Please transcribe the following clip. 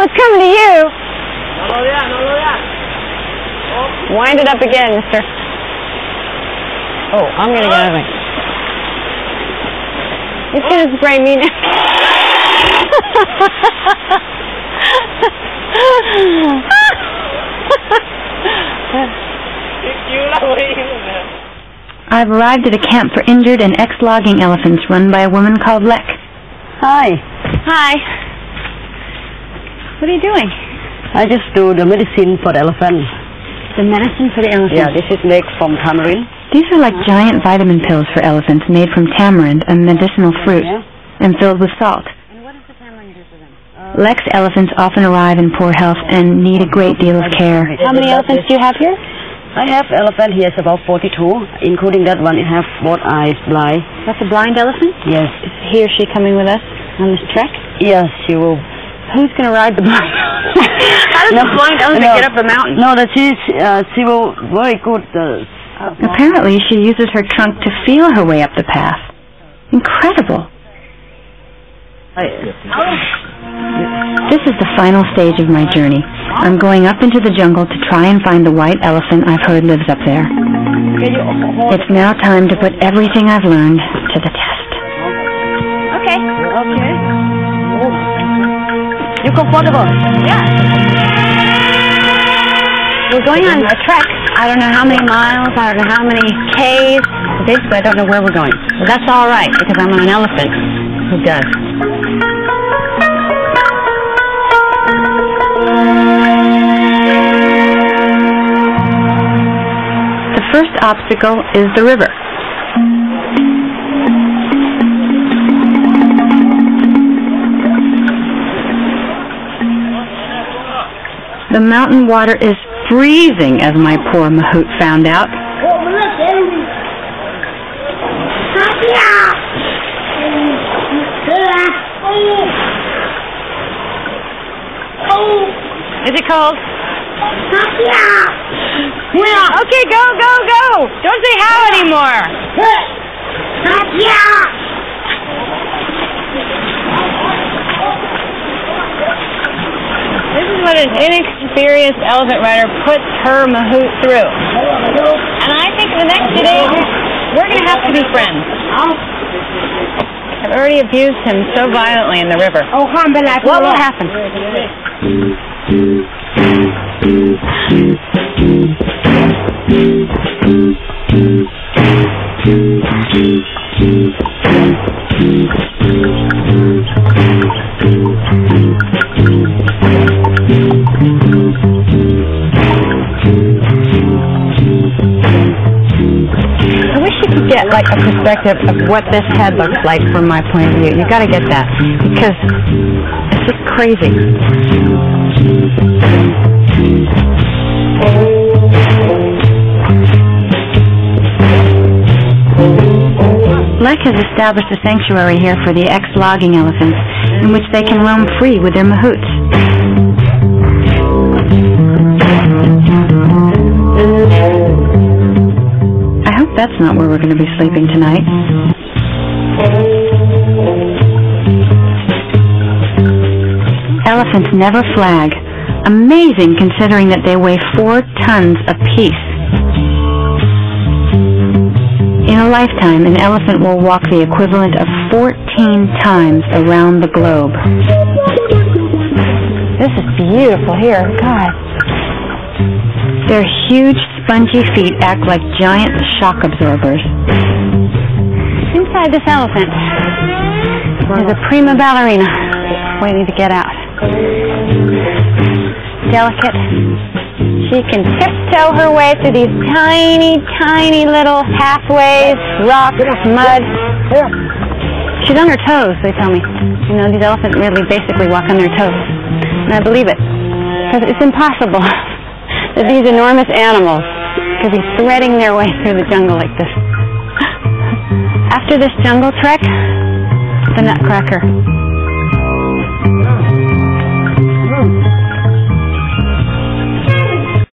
it's coming to you. Wind it up again, mister. Oh, I'm going to get out of it. He's going to spray me now. I've arrived at a camp for injured and ex-logging elephants run by a woman called Lek. Hi. Hi. What are you doing? I just do the medicine for the elephant. The medicine for the elephant? Yeah, this is made from tamarind. These are like giant vitamin pills for elephants made from tamarind, a medicinal fruit, and filled with salt. And what does the tamarind do for them? Lek's elephants often arrive in poor health and need a great deal of care. How many elephants do you have here? I have elephant here, it's about 42, including that one. It has both eyes blind. That's a blind elephant? Yes. Is he or she coming with us on this trek? Yes, she will. Who's going to ride the blind elephant? How does the blind elephant get up the mountain? No, that she will very good. Apparently, she uses her trunk to feel her way up the path. Incredible. This is the final stage of my journey. I'm going up into the jungle to try and find the white elephant I've heard lives up there. It's now time to put everything I've learned to the test. Okay. Okay. You comfortable? Yeah. We're going on a trek. I don't know how many miles, I don't know how many Ks. Basically, I don't know where we're going. But that's all right, because I'm on an elephant who does. The first obstacle is the river. The mountain water is freezing, as my poor mahout found out. Is it cold? Okay, go, go, go! Don't say how anymore! This is what an inexperienced elephant rider puts her mahout through. And I think the next 2 days, we're going to have to be friends. I've already abused him so violently in the river. What will happen? I wish you could get like a perspective of what this head looks like from my point of view. You got to get that, because it's just crazy. Lek has established a sanctuary here for the ex-logging elephants, in which they can roam free with their mahouts. I hope that's not where we're going to be sleeping tonight. Elephants never flag. Amazing, considering that they weigh 4 tons apiece. In a lifetime, an elephant will walk the equivalent of 14 times around the globe. This is beautiful here. God. Their huge, spongy feet act like giant shock absorbers. Inside this elephant is a prima ballerina waiting to get out. Delicate. She can tiptoe her way through these tiny, tiny little pathways, rocks, mud. She's on her toes, they tell me. You know, these elephants really basically walk on their toes. And I believe it. Because it's impossible that these enormous animals could be threading their way through the jungle like this. After this jungle trek, the Nutcracker.